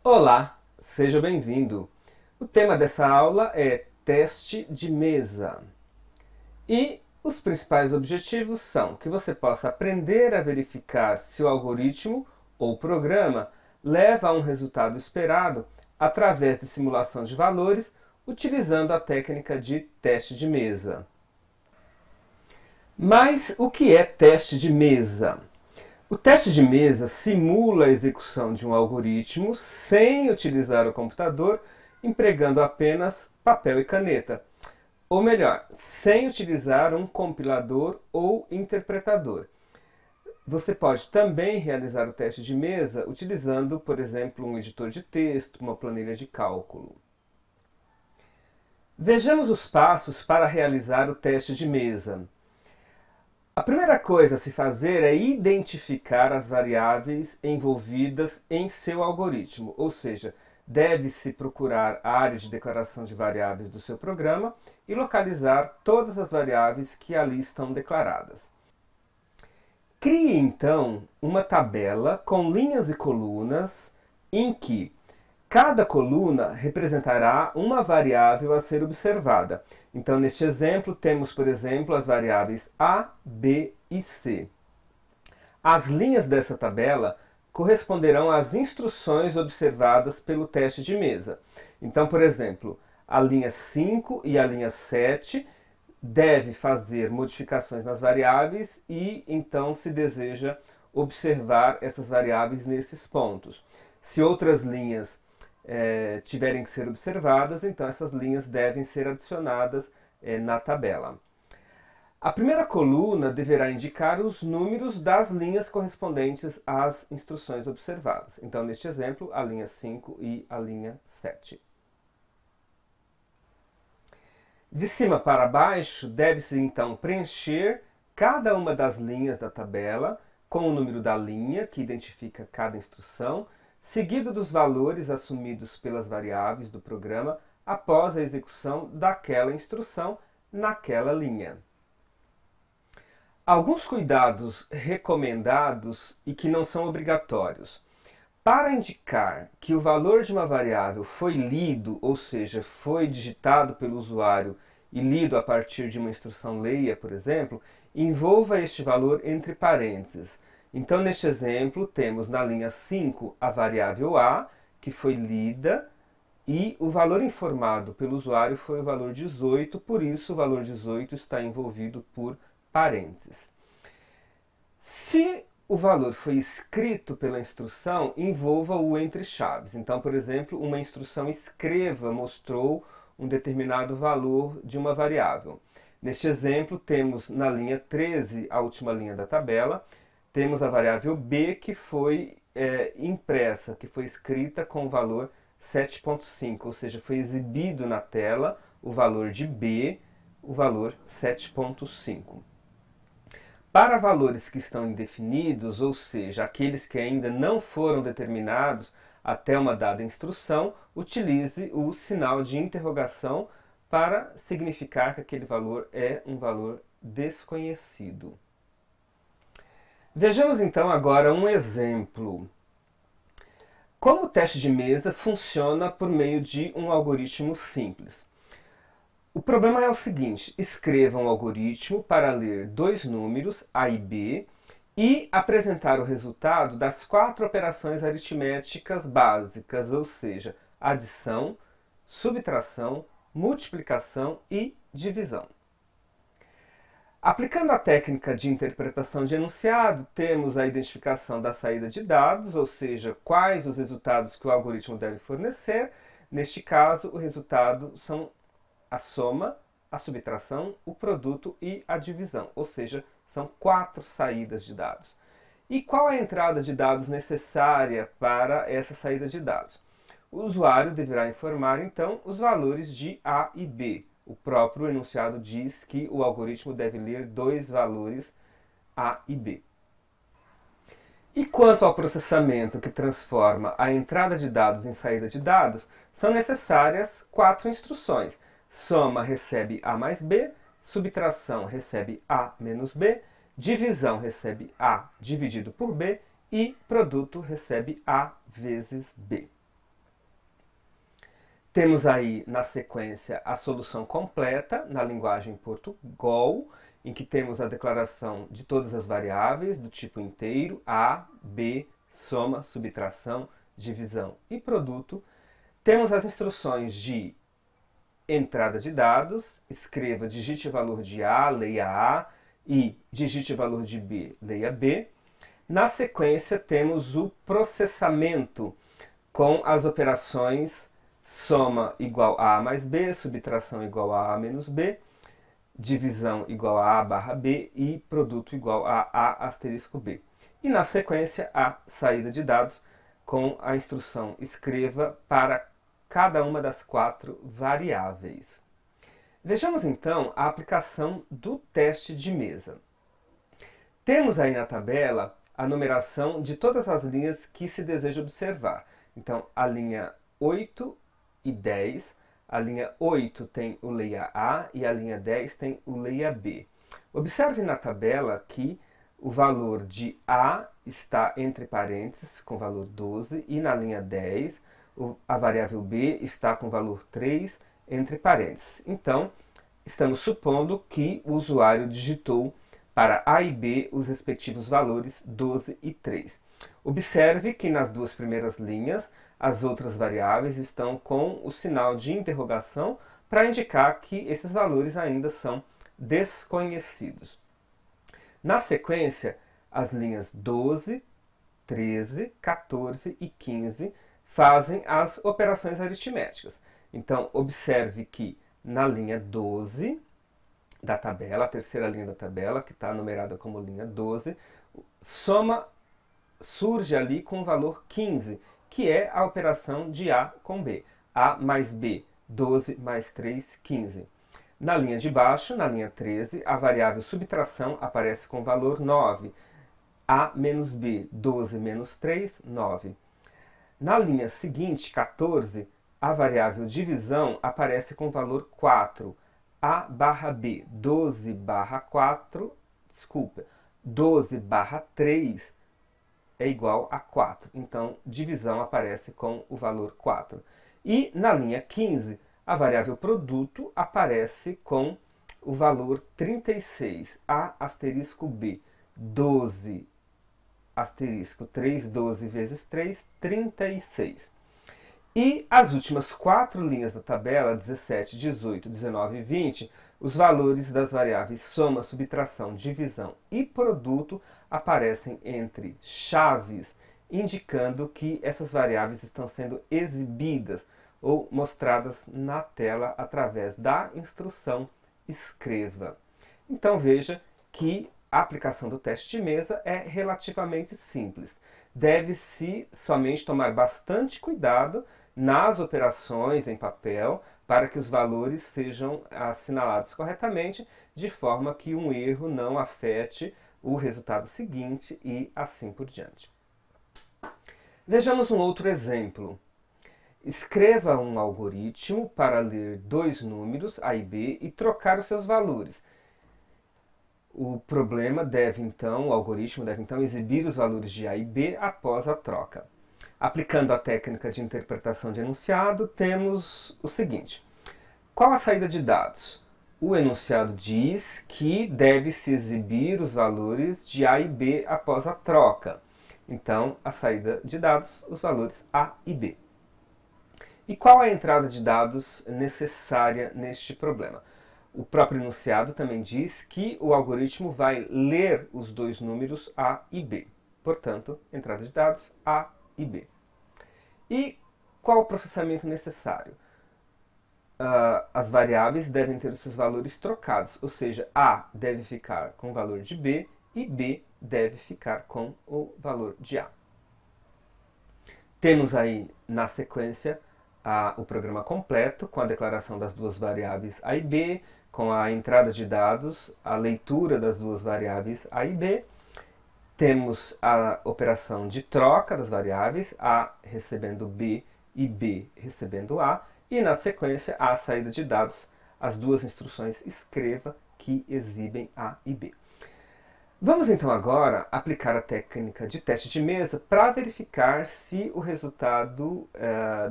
Olá, seja bem-vindo. O tema dessa aula é teste de mesa. E os principais objetivos são que você possa aprender a verificar se o algoritmo ou programa leva a um resultado esperado através de simulação de valores utilizando a técnica de teste de mesa. Mas o que é teste de mesa? O teste de mesa simula a execução de um algoritmo sem utilizar o computador, empregando apenas papel e caneta. Ou melhor, sem utilizar um compilador ou interpretador. Você pode também realizar o teste de mesa utilizando, por exemplo, um editor de texto, uma planilha de cálculo. Vejamos os passos para realizar o teste de mesa. A primeira coisa a se fazer é identificar as variáveis envolvidas em seu algoritmo, ou seja, deve-se procurar a área de declaração de variáveis do seu programa e localizar todas as variáveis que ali estão declaradas. Crie então uma tabela com linhas e colunas em que cada coluna representará uma variável a ser observada. Então, neste exemplo, temos, por exemplo, as variáveis A, B e C. As linhas dessa tabela corresponderão às instruções observadas pelo teste de mesa. Então, por exemplo, a linha 5 e a linha 7 deve fazer modificações nas variáveis e, então, se deseja observar essas variáveis nesses pontos. Se outras linhas tiverem que ser observadas, então essas linhas devem ser adicionadas na tabela. A primeira coluna deverá indicar os números das linhas correspondentes às instruções observadas. Então, neste exemplo, a linha 5 e a linha 7. De cima para baixo, deve-se então preencher cada uma das linhas da tabela com o número da linha, que identifica cada instrução, seguido dos valores assumidos pelas variáveis do programa após a execução daquela instrução naquela linha. Alguns cuidados recomendados e que não são obrigatórios. Para indicar que o valor de uma variável foi lido, ou seja, foi digitado pelo usuário e lido a partir de uma instrução leia, por exemplo, envolva este valor entre parênteses. Então, neste exemplo, temos na linha 5 a variável A, que foi lida, e o valor informado pelo usuário foi o valor 18, por isso o valor 18 está envolvido por parênteses. Se o valor foi escrito pela instrução, envolva-o entre chaves. Então, por exemplo, uma instrução escreva mostrou um determinado valor de uma variável. Neste exemplo, temos na linha 13, a última linha da tabela, temos a variável B que foi impressa, que foi escrita com o valor 7.5, ou seja, foi exibido na tela o valor de B, o valor 7.5. Para valores que estão indefinidos, ou seja, aqueles que ainda não foram determinados até uma dada instrução, utilize o sinal de interrogação para significar que aquele valor é um valor desconhecido. Vejamos então agora um exemplo. Como o teste de mesa funciona por meio de um algoritmo simples? O problema é o seguinte: escreva um algoritmo para ler dois números, A e B, e apresentar o resultado das 4 operações aritméticas básicas, ou seja, adição, subtração, multiplicação e divisão. Aplicando a técnica de interpretação de enunciado, temos a identificação da saída de dados, ou seja, quais os resultados que o algoritmo deve fornecer. Neste caso, o resultado são a soma, a subtração, o produto e a divisão, ou seja, são 4 saídas de dados. E qual é a entrada de dados necessária para essa saída de dados? O usuário deverá informar, então, os valores de A e B. O próprio enunciado diz que o algoritmo deve ler dois valores A e B. E quanto ao processamento que transforma a entrada de dados em saída de dados, são necessárias 4 instruções. Soma recebe A mais B, subtração recebe A menos B, divisão recebe A dividido por B e produto recebe A vezes B. Temos aí na sequência a solução completa na linguagem Portugal, em que temos a declaração de todas as variáveis do tipo inteiro, A, B, soma, subtração, divisão e produto. Temos as instruções de entrada de dados, escreva, digite o valor de A, leia A, e digite o valor de B, leia B. Na sequência temos o processamento com as operações soma igual a mais B, subtração igual a menos B, divisão igual a barra B e produto igual a asterisco B. E na sequência a saída de dados com a instrução escreva para cada uma das 4 variáveis. Vejamos então a aplicação do teste de mesa. Temos aí na tabela a numeração de todas as linhas que se deseja observar. Então, a linha 8 e 10, a linha 8 tem o leia A e a linha 10 tem o leia B. Observe na tabela que o valor de A está entre parênteses com o valor 12 e na linha 10 a variável B está com o valor 3 entre parênteses. Então, estamos supondo que o usuário digitou para A e B os respectivos valores 12 e 3. Observe que nas duas primeiras linhas as outras variáveis estão com o sinal de interrogação para indicar que esses valores ainda são desconhecidos. Na sequência, as linhas 12, 13, 14 e 15 fazem as operações aritméticas. Então, observe que na linha 12 da tabela, a terceira linha da tabela, que está numerada como linha 12, soma surge ali com o valor 15, que é a operação de A com B. A mais B, 12 mais 3, 15. Na linha de baixo, na linha 13, a variável subtração aparece com o valor 9. A menos B, 12 menos 3, 9. Na linha seguinte, 14, a variável divisão aparece com o valor 4. A barra B, 12 barra 4, desculpa, 12 barra 3 é igual a 4. Então, divisão aparece com o valor 4. E na linha 15, a variável produto aparece com o valor 36. A asterisco B, 12 asterisco 3, 12 vezes 3, 36. E as últimas 4 linhas da tabela, 17, 18, 19 e 20, os valores das variáveis soma, subtração, divisão e produto aparecem entre chaves, indicando que essas variáveis estão sendo exibidas ou mostradas na tela através da instrução escreva. Então veja que a aplicação do teste de mesa é relativamente simples. Deve-se somente tomar bastante cuidado nas operações em papel para que os valores sejam assinalados corretamente, de forma que um erro não afete o resultado seguinte e assim por diante. Vejamos um outro exemplo. Escreva um algoritmo para ler 2 números, A e B, e trocar os seus valores. O algoritmo deve então exibir os valores de A e B após a troca. Aplicando a técnica de interpretação de enunciado, temos o seguinte. Qual a saída de dados? O enunciado diz que deve-se exibir os valores de A e B após a troca. Então, a saída de dados, os valores A e B. E qual a entrada de dados necessária neste problema? O próprio enunciado também diz que o algoritmo vai ler os 2 números A e B. Portanto, entrada de dados A e B. E qual o processamento necessário? As variáveis devem ter os seus valores trocados, ou seja, A deve ficar com o valor de B e B deve ficar com o valor de A. Temos aí, na sequência, o programa completo, com a declaração das 2 variáveis A e B, com a entrada de dados, a leitura das 2 variáveis A e B. Temos a operação de troca das variáveis, A recebendo B e B recebendo A. E na sequência, a saída de dados, as 2 instruções escreva que exibem A e B. Vamos então agora aplicar a técnica de teste de mesa para verificar se o resultado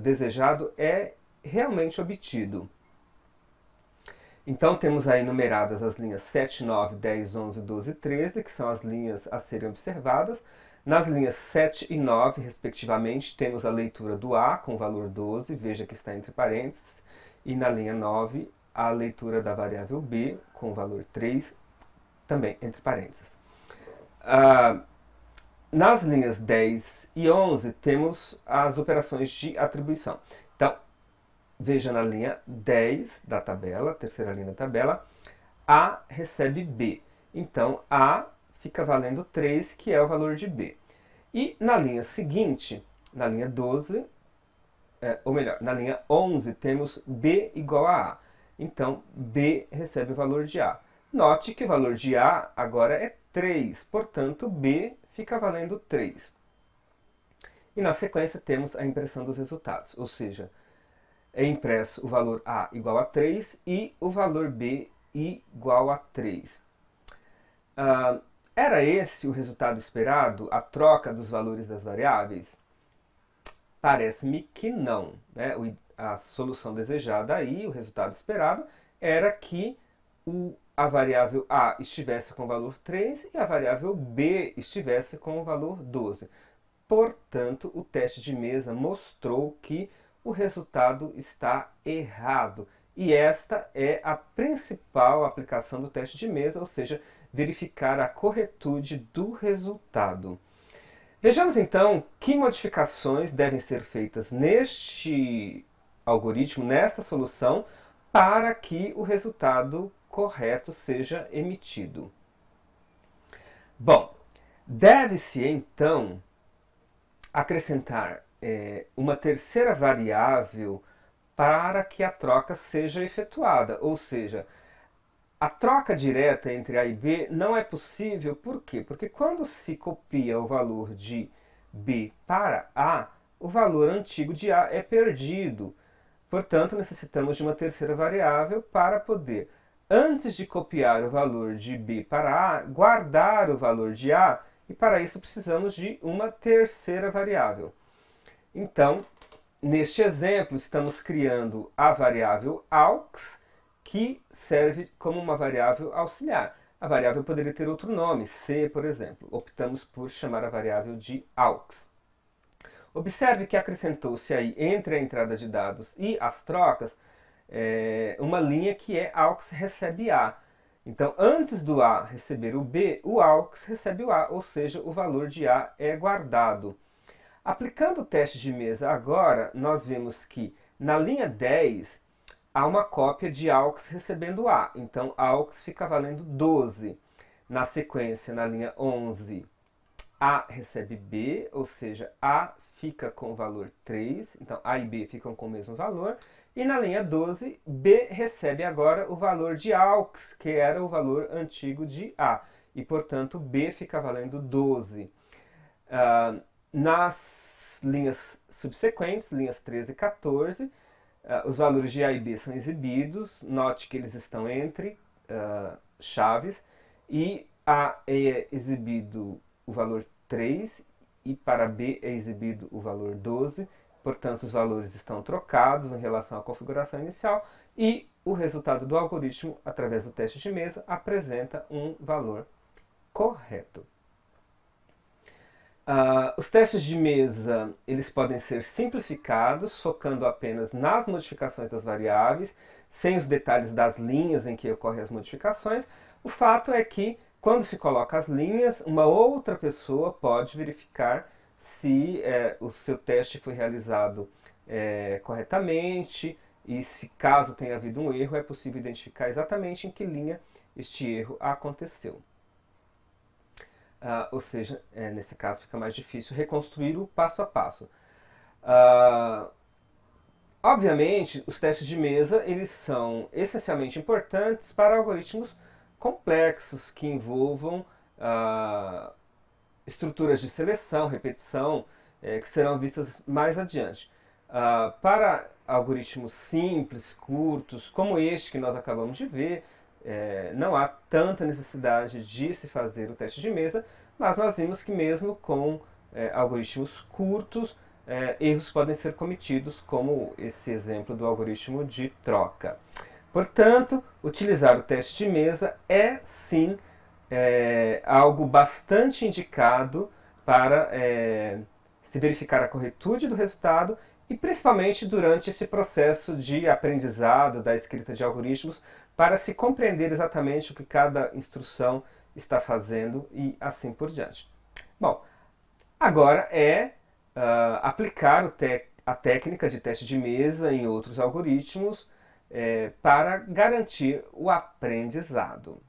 desejado é realmente obtido. Então temos aí numeradas as linhas 7, 9, 10, 11, 12 e 13, que são as linhas a serem observadas. Nas linhas 7 e 9, respectivamente, temos a leitura do A com o valor 12, veja que está entre parênteses, e na linha 9, a leitura da variável B com o valor 3, também entre parênteses. Nas linhas 10 e 11, temos as operações de atribuição. Então, veja na linha 10 da tabela, terceira linha da tabela, A recebe B. Então, A fica valendo 3, que é o valor de B. E na linha seguinte, na linha 12, ou melhor, na linha 11, temos B igual a A. Então, B recebe o valor de A. Note que o valor de A agora é 3, portanto, B fica valendo 3. E na sequência temos a impressão dos resultados, ou seja, é impresso o valor A igual a 3 e o valor B igual a 3. Era esse o resultado esperado, a troca dos valores das variáveis? Parece-me que não, né? A solução desejada aí, o resultado esperado, era que a variável A estivesse com o valor 3 e a variável B estivesse com o valor 12. Portanto, o teste de mesa mostrou que o resultado está errado. E esta é a principal aplicação do teste de mesa, ou seja, verificar a corretude do resultado. Vejamos então que modificações devem ser feitas neste algoritmo, nesta solução, para que o resultado correto seja emitido. Bom, deve-se então acrescentar uma terceira variável para que a troca seja efetuada, ou seja, a troca direta entre A e B não é possível, por quê? Porque quando se copia o valor de B para A, o valor antigo de A é perdido. Portanto, necessitamos de uma terceira variável para poder, antes de copiar o valor de B para A, guardar o valor de A, e para isso precisamos de uma terceira variável. Então, neste exemplo, estamos criando a variável AUX, que serve como uma variável auxiliar. A variável poderia ter outro nome, C, por exemplo. Optamos por chamar a variável de AUX. Observe que acrescentou-se aí, entre a entrada de dados e as trocas, uma linha que é AUX recebe A. Então, antes do A receber o B, o AUX recebe o A, ou seja, o valor de A é guardado. Aplicando o teste de mesa agora, nós vemos que na linha 10, há uma cópia de AUX recebendo A. Então, AUX fica valendo 12. Na sequência, na linha 11, A recebe B, ou seja, A fica com o valor 3. Então, A e B ficam com o mesmo valor. E na linha 12, B recebe agora o valor de AUX, que era o valor antigo de A. E, portanto, B fica valendo 12. Nas linhas subsequentes, linhas 13 e 14, os valores de A e B são exibidos. Note que eles estão entre chaves. E A é exibido o valor 3 e para B é exibido o valor 12. Portanto, os valores estão trocados em relação à configuração inicial e o resultado do algoritmo, através do teste de mesa, apresenta um valor correto. Os testes de mesa eles podem ser simplificados, focando apenas nas modificações das variáveis, sem os detalhes das linhas em que ocorrem as modificações. O fato é que, quando se coloca as linhas, uma outra pessoa pode verificar se o seu teste foi realizado corretamente e se caso tenha havido um erro, é possível identificar exatamente em que linha este erro aconteceu. Ou seja, nesse caso fica mais difícil reconstruir o passo a passo. Obviamente, os testes de mesa eles são essencialmente importantes para algoritmos complexos que envolvam estruturas de seleção, repetição, que serão vistas mais adiante. Para algoritmos simples, curtos, como este que nós acabamos de ver, não há tanta necessidade de se fazer o teste de mesa, mas nós vimos que mesmo com algoritmos curtos, erros podem ser cometidos, como esse exemplo do algoritmo de troca. Portanto, utilizar o teste de mesa é sim algo bastante indicado para se verificar a corretude do resultado e principalmente durante esse processo de aprendizado da escrita de algoritmos para se compreender exatamente o que cada instrução está fazendo e assim por diante. Bom, agora aplicar a técnica de teste de mesa em outros algoritmos para garantir o aprendizado.